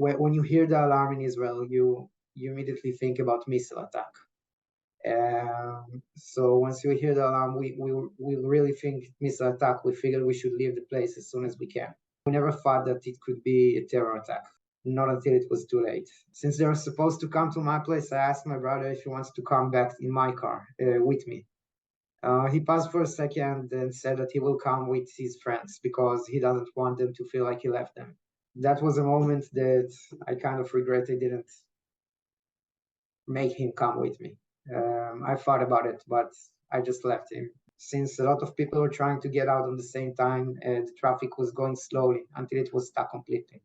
when you hear the alarm in Israel, you immediately think about missile attack. So once you hear the alarm, we really think missile attack. We figured we should leave the place as soon as we can. We never thought that it could be a terror attack, not until it was too late. Since they were supposed to come to my place, I asked my brother if he wants to come back in my car with me. He paused for a second and said that he will come with his friends because he doesn't want them to feel like he left them. That was a moment that I kind of regret I didn't make him come with me. I thought about it, but I just left him. Since a lot of people were trying to get out at the same time, the traffic was going slowly until it was stuck completely.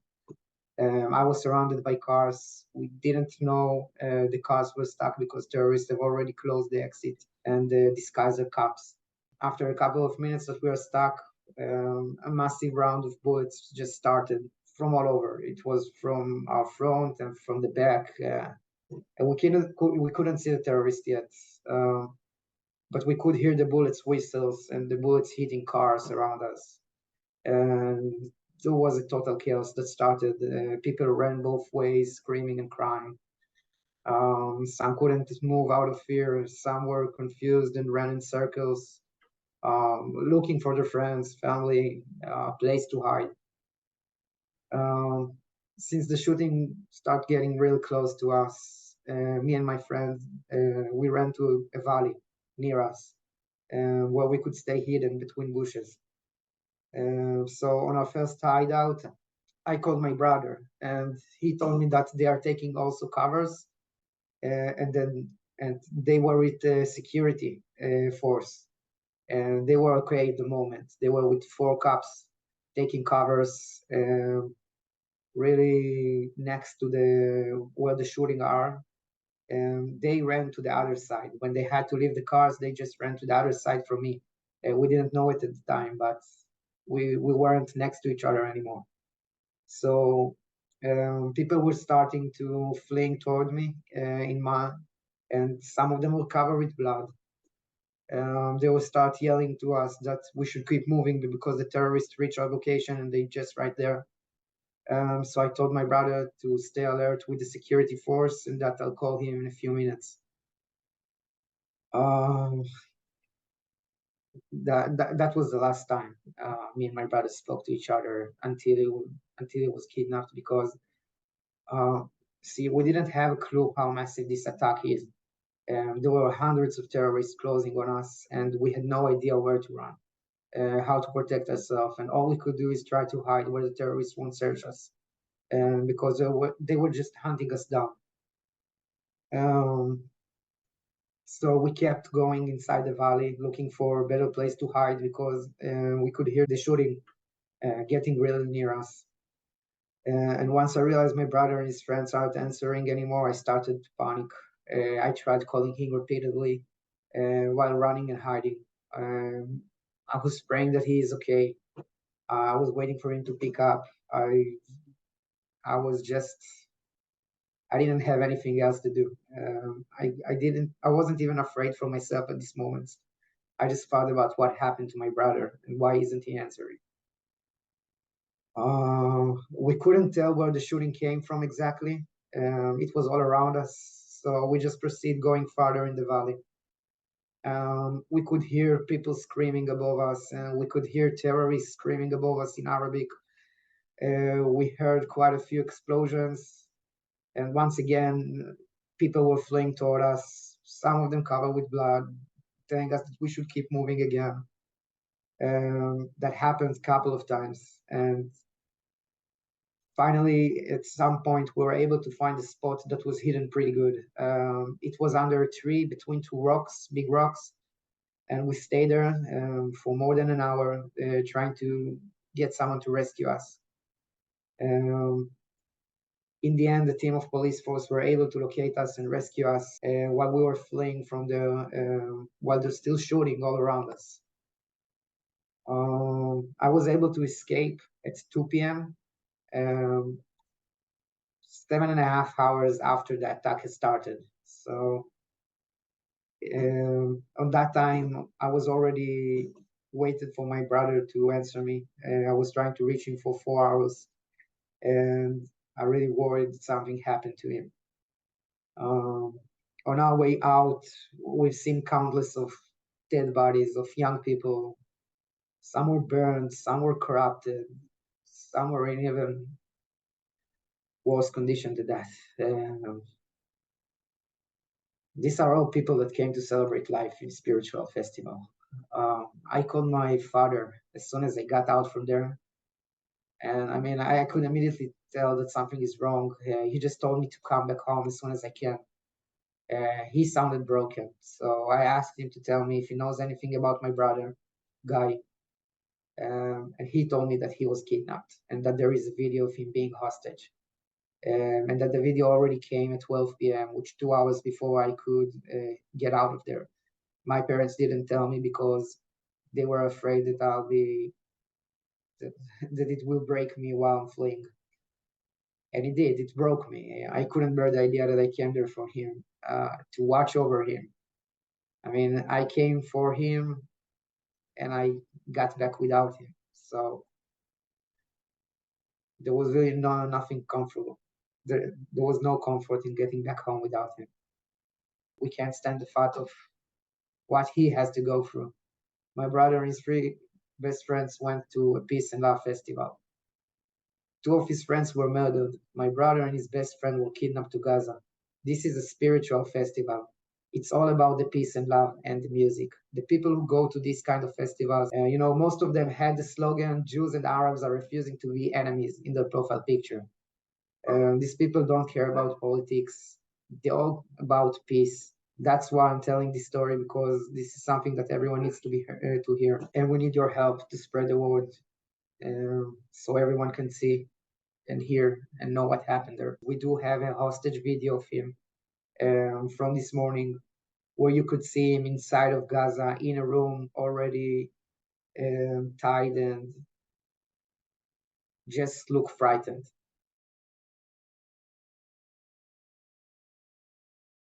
I was surrounded by cars. We didn't know the cars were stuck because terrorists have already closed the exit and disguised their cops. After a couple of minutes that we were stuck, a massive round of bullets just started from all over. It was from our front and from the back. And we couldn't see the terrorists yet, but we could hear the bullets whistles and the bullets hitting cars around us. And there was a total chaos that started. People ran both ways, screaming and crying. Some couldn't move out of fear. Some were confused and ran in circles, looking for their friends, family, place to hide. Since the shooting started getting real close to us, me and my friends, we ran to a valley near us, where we could stay hidden between bushes. So on our first hideout, I called my brother, and he told me that they are taking also covers, and they were with the security force, and they were okay at the moment. They were with 4 cops taking covers, really next to where the shooting are. And they ran to the other side. When they had to leave the cars, they just ran to the other side from me. We didn't know it at the time, but we weren't next to each other anymore. So people were starting to fleeing toward me and some of them were covered with blood. They will start yelling to us that we should keep moving because the terrorists reach our location and they just right there. So I told my brother to stay alert with the security force and that I'll call him in a few minutes. That was the last time me and my brother spoke to each other until he was kidnapped, because see, we didn't have a clue how massive this attack is. There were hundreds of terrorists closing on us, and we had no idea where to run, how to protect ourselves, and all we could do is try to hide where the terrorists won't search us, because they were just hunting us down. So we kept going inside the valley, looking for a better place to hide because we could hear the shooting getting really near us. And once I realized my brother and his friends aren't answering anymore, I started to panic. I tried calling him repeatedly while running and hiding. I was praying that he is okay. I was waiting for him to pick up. I didn't have anything else to do. I wasn't even afraid for myself at this moment. I just thought about what happened to my brother and why isn't he answering. We couldn't tell where the shooting came from exactly. It was all around us, so we just proceed going farther in the valley. We could hear people screaming above us, and we could hear terrorists screaming above us in Arabic. We heard quite a few explosions, and once again, people were fleeing toward us, some of them covered with blood, telling us that we should keep moving again. That happened a couple of times, and finally, at some point, we were able to find a spot that was hidden pretty good. It was under a tree between 2 rocks, big rocks, and we stayed there for more than an hour trying to get someone to rescue us. In the end, the team of police force were able to locate us and rescue us while we were fleeing from while they're still shooting all around us. I was able to escape at 2 p.m. 7.5 hours after the attack had started. So on that time, I was already waited for my brother to answer me. I was trying to reach him for 4 hours, and I really worried that something happened to him. On our way out, we've seen countless of dead bodies of young people. Some were burned, some were corrupted, some were in even worse condition to death. These are all people that came to celebrate life in spiritual festival. I called my father as soon as I got out from there. And I mean, I could immediately tell that something is wrong. He just told me to come back home as soon as I can. He sounded broken. So I asked him to tell me if he knows anything about my brother, Guy. And he told me that he was kidnapped and that there is a video of him being hostage. And that the video already came at 12 p.m., which 2 hours before I could get out of there. My parents didn't tell me because they were afraid that that it will break me while I'm fleeing. And it did. It broke me. I couldn't bear the idea that I came there for him, to watch over him. I mean, I came for him, and I got back without him. So there was really nothing comfortable. There was no comfort in getting back home without him. We can't stand the thought of what he has to go through. My brother and his three best friends went to a peace and love festival. Two of his friends were murdered. My brother and his best friend were kidnapped to Gaza. This is a spiritual festival. It's all about the peace and love and the music. The people who go to these kind of festivals, most of them had the slogan, Jews and Arabs are refusing to be enemies in their profile picture. These people don't care about politics. They're all about peace. That's why I'm telling this story, because this is something that everyone needs to hear. And we need your help to spread the word, so everyone can see and hear and know what happened there. We do have a hostage video of him, from this morning, where you could see him inside of Gaza in a room already, tied, and just look frightened.